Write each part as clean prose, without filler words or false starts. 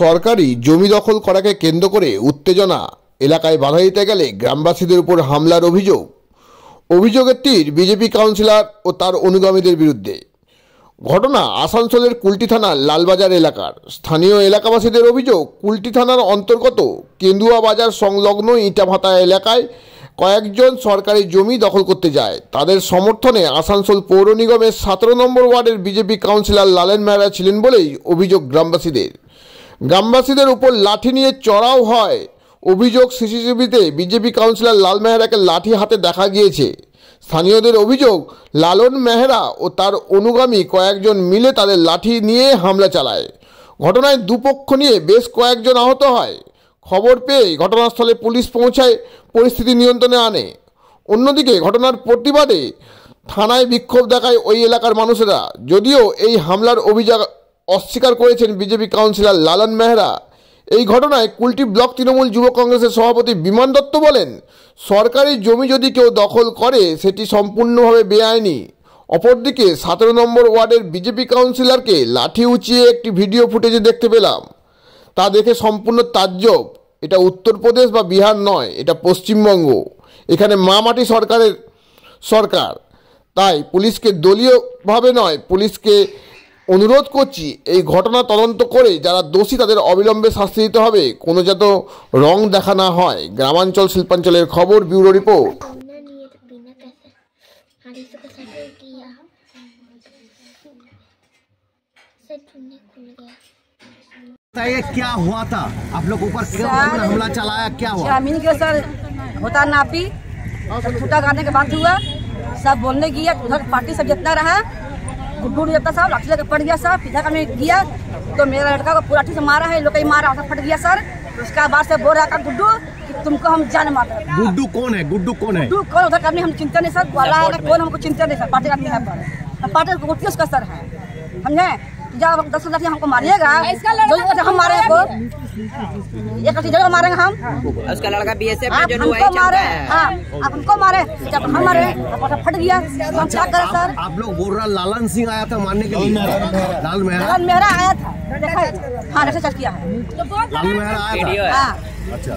সরকারি জমি দখল করাকে কেন্দ্র করে উত্তেজনা। এলাকায় বাধা দিতে গেলে গ্রামবাসীদের উপর হামলার অভিযোগের তীর বিজেপি কাউন্সিলর ও তার অনুগামীদের বিরুদ্ধে। ঘটনা আসানসোলের কুলটি থানার লালবাজার এলাকার। স্থানীয় এলাকাবাসীদের অভিযোগ, কুলটি থানার অন্তর্গত কেন্দুয়া বাজার সংলগ্ন ইটাভাতা এলাকায় কয়েকজন সরকারি জমি দখল করতে যায়। তাদের সমর্থনে আসানসোল পৌর নিগমের 17 নম্বর ওয়ার্ডের বিজেপি কাউন্সিলর লালেন মেহরা ছিলেন বলেই অভিযোগ গ্রামবাসীদের উপর লাঠি নিয়ে চড়াও হয়। অভিযোগ, সিসিটিভিতে বিজেপি কাউন্সিলর লাল মেহরাকে লাঠি হাতে দেখা গিয়েছে। স্থানীয়দের অভিযোগ, লালন মেহরা ও তার অনুগামী কয়েকজন মিলে তাদের লাঠি নিয়ে হামলা চালায়। ঘটনায় দুপক্ষ নিয়ে বেশ কয়েকজন আহত হয়। খবর পেয়ে ঘটনাস্থলে পুলিশ পৌঁছায়, পরিস্থিতি নিয়ন্ত্রণে আনে। অন্যদিকে ঘটনার প্রতিবাদে থানায় বিক্ষোভ দেখায় ওই এলাকার মানুষেরা। যদিও এই হামলার অভিযোগ অস্বীকার করেছেন বিজেপি কাউন্সিলর লালন মেহরা। এই ঘটনায় কুলটি ব্লক তৃণমূল যুব কংগ্রেসের সভাপতি বিমান দত্ত বলেন, সরকারি জমি যদি কেউ দখল করে সেটি সম্পূর্ণভাবে বেআইনি। অপরদিকে 17 নম্বর ওয়ার্ডের বিজেপি কাউন্সিলরকে লাঠি উঁচিয়ে একটি ভিডিও ফুটেজে দেখতে পেলাম। তা দেখে সম্পূর্ণ তাজ্জব। এটা উত্তরপ্রদেশ বা বিহার নয়, এটা পশ্চিমবঙ্গ। এখানে মা মাটি সরকার। তাই পুলিশকে দলীয়ভাবে নয়, পুলিশকে অনুরোধ করছি এই ঘটনা তদন্ত করে যারা দোষী তাদের অবিলম্বে শাস্তি দিতে হবে, কোনো যাতে রং দেখা না হয়। গ্রামাঞ্চল শিল্পাঞ্চলের খবর, ব্যুরো রিপোর্ট। बताइए क्या हुआ था, आप लोग ऊपर हमला चलाया, क्या हुआ? जमीन के सर होता नापी, छूटा काटने के बाद हुआ, सब बोलने किया, उधर पार्टी सब जितना रहा, गुड्डू जितना साहब लाठी लेकर पड़ गया सर। इधर का मैं गया तो मेरा लड़का को पूरा ठीक से मारा है, लोग मारा फट गया सर। उसका बाद से बोल रहा था गुड्डू कि तुमको हम जान मार। गुड्डू कौन है? गुड्डू कौन है? गुड्डू कौन उधर करने हम चिंता नहीं सर, वाला कौन हमको चिंता नहीं सर। पार्टी का है पर पार्टी को उसका सर है, समझे? जब 10 लाठी हमको मारिएगा, हम मारेंगे को एक लाठी जरूर मारेंगे हम। उसका लड़का बीएसएफ में जो मारे, हाँ आप हमको मारे, जब हम मारे फट गया। हम क्या करें सर? आप लोग बोल रहा लालन सिंह आया था मारने के लिए? लाल मेहरा आया था, देखा? हाँ ऐसे चल किया है, लाल मेहरा आया था। हाँ अच्छा,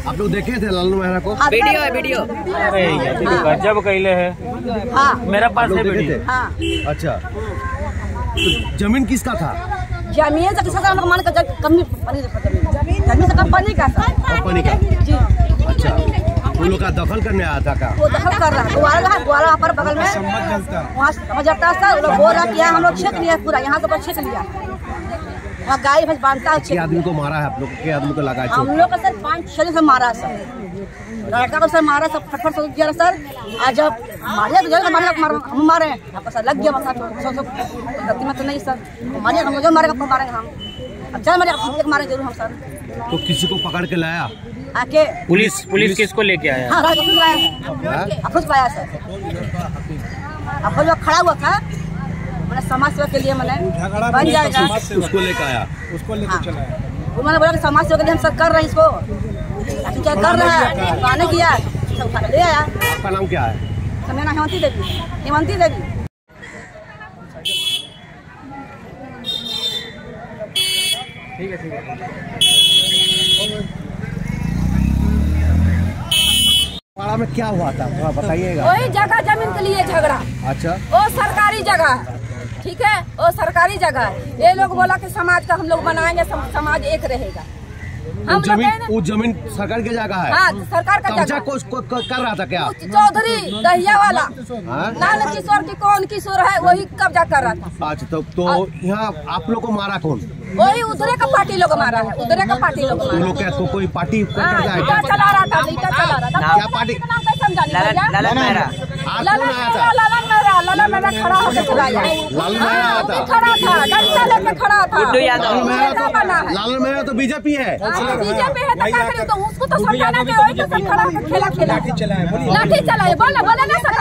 आप लोग देखे थे लाल मेहरा को? वीडियो है, वीडियो गजब कैले है। हाँ मेरा पास है वीडियो। हाँ अच्छा, तो जमीन किसका था? जमीन से किसका हमको मान कर जमीन से कंपनी का सर। कंपनी का? जी। अच्छा, उन लोग का दखल करने आया था क्या? वो दखल कर रहा है, द्वारा पर बगल में वहाँ समझ जाता है सर। लोग बोल रहा किया, हम लोग छेक लिया पूरा, यहाँ से छेक लिया। वहाँ गाय भैंस बांधता है। 6 आदमी को मारा है आप लोग? के आदमी को लगा? हम लोग का सर 5-6 से मारा सर। लड़का को सर मारा, सब फटफट से किया सर। आज जब मारे तो हम मारे, आपका सर लग गया मसा गलती में तो नहीं सर। मारे हम जो मारेंगे हम, अच्छा मारे आप मारे जरूर हम सर। तो किसी को पकड़ के लाया आके? पुलिस किसको लेके आया? हाँ खुद लाया सर। अब जो खड़ा हुआ था मैंने समाज सेवा के लिए मैंने बन जाएगा, उसको लेके आया, उसको लेके चला। वो मैंने बोला कि समाज सेवा के लिए हम सब कर रहे हैं, इसको क्या कर रहा है, आने किया उठा ले आया। आपका नाम क्या है? मेरा नाम हेमंती देवी। ठीक है। पाड़ा में क्या हुआ था थोड़ा बताइएगा। वही जगह जमीन के लिए झगड़ा। अच्छा, वो सरकारी जगह, ठीक है, वो सरकारी जगह। ये लोग बोला कि समाज का हम लोग बनाएंगे, समाज एक रहेगा। हम वो जमीन सरकार की जगह है? हाँ सरकार का कब्जा जगह। कर रहा था क्या? चौधरी दहिया वाला लाल किशोर की कौन किशोर है वही कब्जा कर रहा था। अच्छा, तो यहाँ आप लोग को मारा कौन? वही उधरे का पार्टी लोग मारा है, उधरे का पार्टी लोग मारा। लोग क्या कोई पार्टी ईटा चला रहा था, ईटा चला रहा था। क्या पार्टी? लालन मेहरा। लालन मेहरा खड़ा होकर चलाया। लाल मेहरा आया था, खड़ा था, डंडा लेके खड़ा था। गुड्डू यादव। लाल मेहरा तो बीजेपी है। बीजेपी है तो क्या करें, तो उसको तो समझाना चाहिए। वही तो सब खड़ा होकर खेला लाठी चलाए बोले ना सर।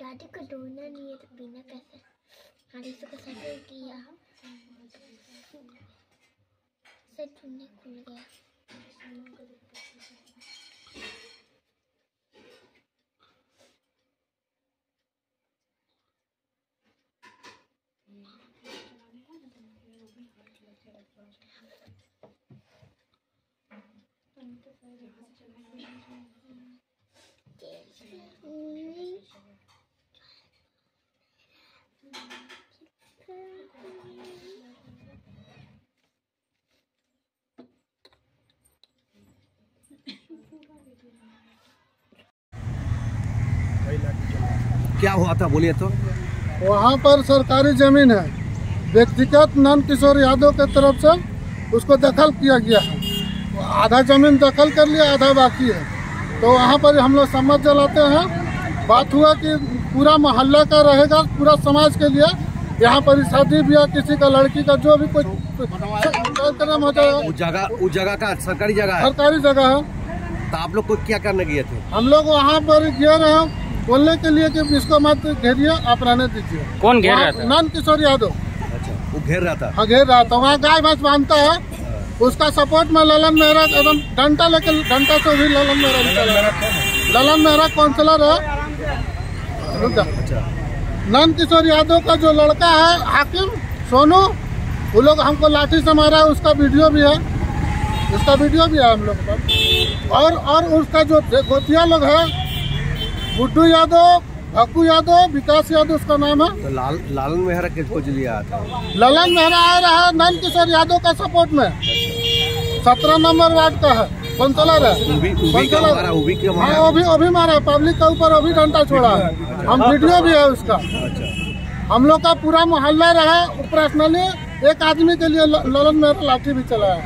दादी को डोना नहीं है तो बिना कैसे हारी से कैसे किया से चुन्नी खुल गया। क्या हुआ था बोलिए तो। वहाँ पर सरकारी जमीन है, व्यक्तिगत नंद किशोर यादव के तरफ से उसको दखल किया गया है। आधा जमीन दखल कर लिया, आधा बाकी है। तो वहाँ पर हम लोग समझ जलाते हैं। बात हुआ कि पूरा मोहल्ला का रहेगा, पूरा समाज के लिए। यहाँ पर शादी ब्याह किसी का, लड़की का, जो भी कोई कार्यक्रम हो जाएगा। उस जगह का सरकारी जगह है, सरकारी जगह है। तो आप लोग को क्या करने गए थे? हम लोग वहाँ पर गए रहे बोलने के लिए कि इसको मत घेरिए, आप रहने दीजिए। कौन घेर रहा था? नंद किशोर यादव। अच्छा, वो घेर रहा था। हाँ, घेर रहा था। वहाँ गाय भैंस बांधता है, उसका सपोर्ट में ललन मेहरा एकदम डंटा लेके, डंटा से भी ललन मेहरा निकला। ललन मेहरा काउंसलर है। नंद किशोर यादव का जो लड़का है हाकिम सोनू, वो लोग हमको लाठी से मारा है, उसका वीडियो भी है। हम लोग पर। और उसका जो गोतिया लोग है, गुड्डू यादव, भक्कू यादव, विकास यादव उसका नाम है। तो लालन मेहरा किसको लिया था? ललन मेहरा आ रहा है नंद किशोर यादव का सपोर्ट में। 17 नंबर वार्ड का है, काउंसलर है। वो भी मारा, पब्लिक के ऊपर वो भी डंडा छोड़ा है। हम वीडियो भी है उसका। हम लोग का पूरा मोहल्ला रहा। पर्सनली एक आदमी के लिए ललन मेहरा लाठी भी चलाया।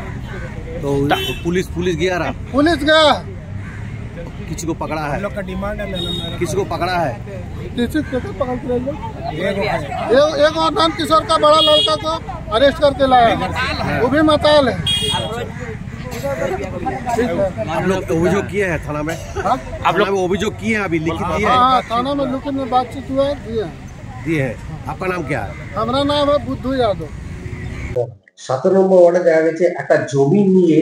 तो पुलिस गया रहा? पुलिस गया। किसी को पकड़ा है? किसी को पकड़ा है? किसी को पकड़ के एक और नंद किशोर का बड़ा लड़का को अरेस्ट करके लाया, वो भी मताल है। आप लोग अभियोग किए हैं थाना में? आप लोग अभियोग किए हैं, अभी लिखित दिए हैं? हाँ, थाना में लिखित में बातचीत हुआ, दिए हैं। आपका नाम क्या है? हमारा नाम है बुद्धू यादव। 17 নম্বর ওয়ার্ডে দেখা গেছে একটা জমি নিয়ে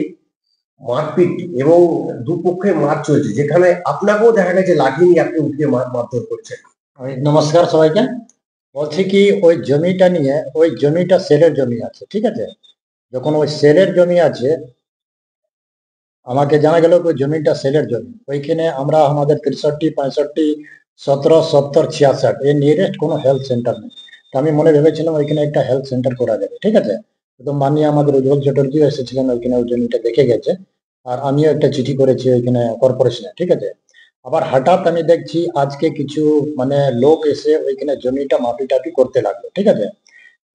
মারপিট এবং দুপক্ষে মার চলছে, যেখানে আপনাকেও দেখা গেছে লাঠি নিয়ে আপনি উঠিয়ে মারধর করছেন। নমস্কার সবাইকে। বলছি কি ওই জমিটা নিয়ে, ওই জমিটা সেলের জমি আছে, ঠিক আছে। যখন ওই সেলের জমি আছে, আমাকে জানা গেল ওই জমিটা সেলের জমি। ওইখানে আমরা আমাদের 63, 65, 17, 70, 66 এর নিয়ারেস্ট কোনো হেলথ সেন্টার নেই। তো আমি মনে ভেবেছিলাম ওইখানে একটা হেলথ সেন্টার করা যাবে, ঠিক আছে। তো মাননীয় আমাদের উজ্জ্বল চ্যাটার্জিও এসেছিলেন ওইখানে, ওই জমিটা দেখে গেছে। আর আমিও একটা চিঠি করেছি ওইখানে কর্পোরেশনে, ঠিক আছে। আবার হঠাৎ আমি দেখছি আজকে কিছু মানে লোক এসে ওইখানে জমিটা মাপি করতে লাগলো, ঠিক আছে।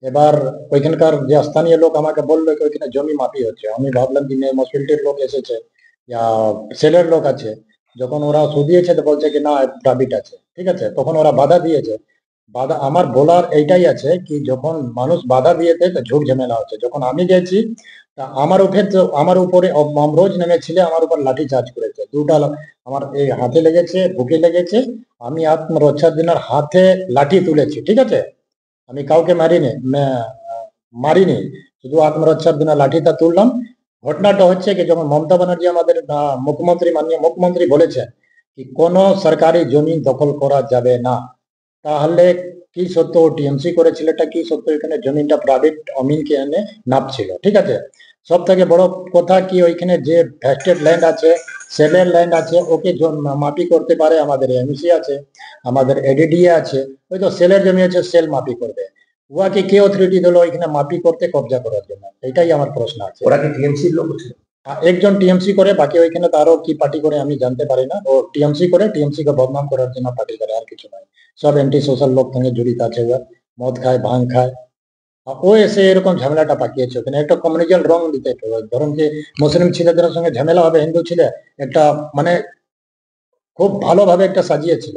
এবার ওইখানকার যে স্থানীয় লোক আমাকে বললো যে ওইখানে জমি মাপি হচ্ছে। আমি ভাবলাম যে মিউনিসিপ্যালিটির লোক এসেছে या সেলের লোক আছে। যখন ওরা শুধিয়েছে তো বলছে কি না প্রাইভেট আছে, ঠিক আছে। তখন ওরা বাধা দিয়েছে। বাধা আমার বলার এইটাই আছে কি যখন মানুষ বাধা দিয়েছে তো ঝুট ঝামেলা হচ্ছে। যখন আমি গেছি তা আমার উপরে অমরোজ নেমেছিলে, আমার উপর লাঠি চার্জ করেছে। দুটা আমার এই হাতে লেগেছে, বুকে লেগেছে। আমি আত্মরক্ষার জন্য হাতে লাঠি তুলেছি, ঠিক আছে। আমি কাউকে মারিনি, শুধু আত্মরক্ষার জন্য লাঠিটা তুললাম। ঘটনাটা হচ্ছে কি যখন মমতা ব্যানার্জি আমাদের মাননীয় মুখ্যমন্ত্রী বলেছেন কি কোনো সরকারি জমি দখল করা যাবে না, তাহলে কি সত্য টিএমসি করেছিল, এটা কি সত্য এখানে জমিটা প্রাইভেট অমিনকে এনে নাপছিল, ঠিক আছে। সব থেকে বড় কথা কি ওইখানে যে ভেস্টেড ল্যান্ড আছে, সেলের ল্যান্ড আছে, ওকে মাপি করতে পারে আমাদের এমসি আছে, আমাদের এডিডিএ আছে। ওই তো সেলের জমি আছে, সেল মাপি করবে। উহাকে কে অথরিটি দিল ওইখানে মাপি করতে, কবজা করার জন্য? এটাই আমার প্রশ্ন আছে। ওরা কি টিএমসির লোক ছিল? একজন টিএমসি করে, বাকি ওইখানে তারও কি পার্টি করে আমি জানতে পারি না। ও টিএমসি করে, টিএমসি কে বদনাম করার জন্য পার্টি করে, আর কিছু নয়। সব এন্টি সোশ্যাল লোক সঙ্গে জড়িত আছে, মদ খায়, ভাঙ খায়। ও এসে এরকম ঝামেলাটা পাকিয়েছে। ওখানে একটা কমিউনিক্যাল রং দিতে, ধরুন যে মুসলিম ছেলেদের সঙ্গে ঝামেলা হবে, হিন্দু ছেলে একটা মানে খুব ভালোভাবে একটা সাজিয়েছিল।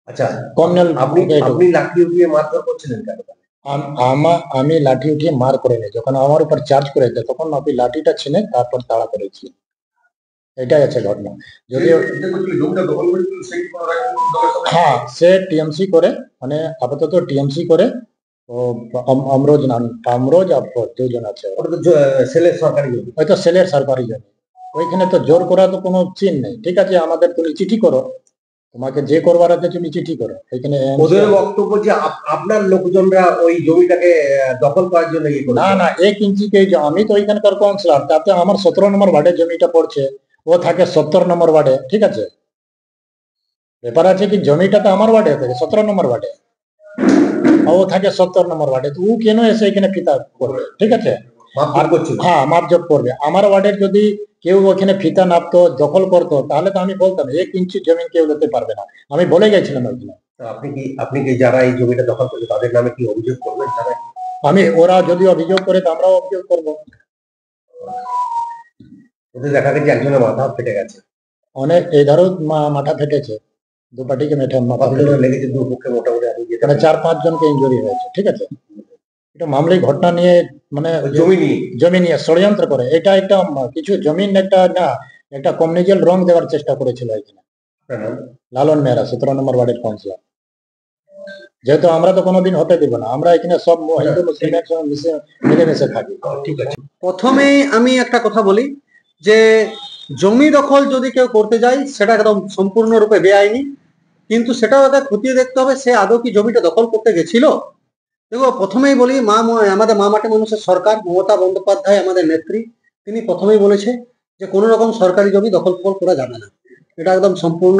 আচ্ছা, কমিউনাল আপনি লাঠি উঠিয়ে মারধর করছিলেন কেন? আমি লাঠি উঠিয়ে মার করিনি। যখন আমার উপর চার্জ করেছে তখন আমি লাঠিটা ছিনে তারপর তাড়া করেছি। এটাই আছে ঘটনা। যদিও হ্যাঁ, সে টিএমসি করে, মানে আপাতত টিএমসি করে। ও অমরোজ আর দুজন আছে। হয়তো সেলের সরকারি জমি। ওইখানে তো জোর করা তো কোনো চিহ্ন নেই, ঠিক আছে। আমাদের তুমি চিঠি করো, তোমাকে যে করবার আছে তুমি চিঠি করো। এখানে ওদের বক্তব্য যে আপনার লোকজনরা ওই জমিটাকে দখল করার জন্য না 1 ইঞ্চি কে, আমি তো ওইখানকার কাউন্সিলর, তাতে আমার 17 নম্বর ওয়ার্ডের জমিটা পড়ছে। ও থাকে 70 নম্বর ওয়ার্ডে, ঠিক আছে। ব্যাপার আছে কি জমিটা তো আমার ওয়ার্ডে থাকে 17 নম্বর ওয়ার্ডে, ও থাকে 70 নম্বর ওয়ার্ডে, তো ও কেন এসে এখানে ফিতা করবে, ঠিক আছে। হ্যাঁ, মাপজোপ করবে। আমার ওয়ার্ডের যদি কেউ ওখানে ফিতা নাপতো, দখল করতো, তাহলে তো আমি বলতাম 1 ইঞ্চি জমি কেউ নিতে পারবে না, আমি বলে গেছিলাম ওইখানে। আপনি কি যারা এই জমিটা দখল করছে তাদের নামে কি অভিযোগ করবেন? ওরা যদি অভিযোগ করে তো আমরাও অভিযোগ করবো। দেখা গেছে একজনের মাথা ফেটে গেছে, অনেক এধারও মাথা ফেটেছে, দু পার্টিকে মাথা লেগেছে, দুপক্ষে মোটামুটি 4-5 জনকে ইনজুরি হয়েছে, ঠিক আছে। এটা মামলিক ঘটনা নিয়ে, মানে জমি নিয়ে ষড়যন্ত্র করে। এটা একটা কিছু জমিন একটা না, একটা কমিউনিক্যাল রং দেওয়ার চেষ্টা করেছিল এখানে লালন মেহরা 17 নম্বর ওয়ার্ডের কাউন্সিলর। যেহেতু আমরা তো কোনোদিন হতে দিব না, আমরা এখানে সব হিন্দু মুসলিম একসঙ্গে মিলেমিশে থাকি। ঠিক আছে, প্রথমে আমি একটা কথা বলি যে জমি দখল যদি কেউ করতে যায় সেটা একদম সম্পূর্ণরূপে বেআইনি, কিন্তু সেটাও একটা খতিয়ে দেখতে হবে সে আদৌ কি জমিটা দখল করতে গেছিল। দেখো, প্রথমেই বলি আমাদের মা মাটি মানুষের সরকার মমতা বন্দ্যোপাধ্যায় আমাদের নেত্রী, তিনি প্রথমেই বলেছে যে কোনো রকম সরকারি জমি দখল করা যাবে না, এটা একদম সম্পূর্ণ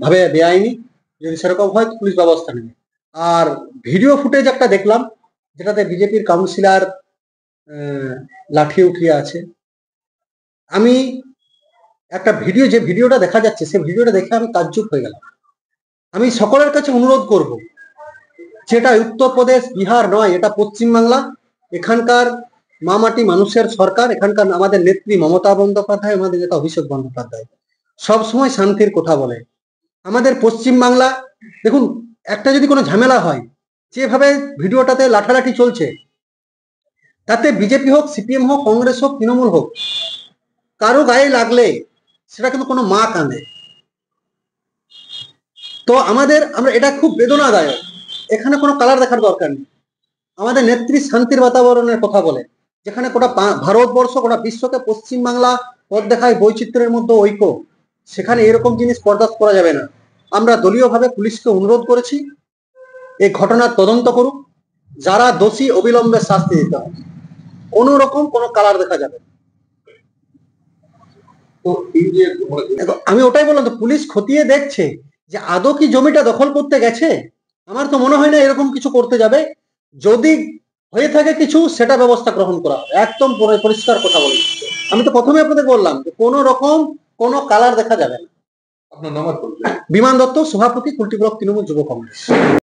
ভাবে বেআইনি, যদি সেরকম হয় পুলিশ ব্যবস্থা নেবে। আর ভিডিও ফুটেজ একটা দেখলাম যেটাতে বিজেপির কাউন্সিলর লাঠি উঠিয়ে আছে। আমি একটা যে ভিডিওটা দেখা যাচ্ছে সে ভিডিওটা দেখে আমি তাজ্জব হয়ে গেলাম। আমি সকলের কাছে অনুরোধ করব, যেটা উত্তরপ্রদেশ বিহার নয়, এটা পশ্চিমবাংলা, এখানকার মা মাটি মানুষের সরকার, এখানকার আমাদের নেত্রী মমতা বন্দ্যোপাধ্যায়, আমাদের নেতা অভিষেক বন্দ্যোপাধ্যায় সবসময় শান্তির কথা বলে। আমাদের পশ্চিমবাংলা দেখুন, একটা যদি কোনো ঝামেলা হয়, যেভাবে ভিডিওটাতে লাঠালাঠি চলছে, তাতে বিজেপি হোক, সিপিএম হোক, কংগ্রেস হোক, তৃণমূল হোক, কারো গায়ে লাগলে সেটা কিন্তু কোনো মা কাঁদে। তো আমরা এটা খুব বেদনাদায়ক, এখানে কোনো কালার দেখার দরকার নেই। আমাদের নেত্রী শান্তির বাতাবরণের কথা বলে, যেখানে গোটা ভারতবর্ষ, গোটা বিশ্বকে পশ্চিমবাংলা পথ দেখায় বৈচিত্র্যের মধ্যে ঐক্য, সেখানে এরকম জিনিস বরদাস্ত করা যাবে না। আমরা দলীয়ভাবে পুলিশকে অনুরোধ করেছি এই ঘটনার তদন্ত করুক, যারা দোষী অবিলম্বে শাস্তি দিতে হবে, কোনো রকম কোনো কালার দেখা যাবে। তো আমি ওটাই বললাম, তো পুলিশ খতিয়ে দেখছে যে আদৌ কি জমিটা দখল করতে গেছে। আমার তো মনে হয় না এরকম কিছু করতে যাবে, যদি হয়ে থাকে কিছু সেটা ব্যবস্থা গ্রহণ করা হবে, একদম পরিষ্কার কথা বলি। আমি তো প্রথমে আপনাদের বললাম যে কোনো রকম কোনো কালার দেখা যাবে না। আপনার নাম? বিমান দত্ত, সভাপতি, কুলটি ব্লক তৃণমূল যুব কংগ্রেস।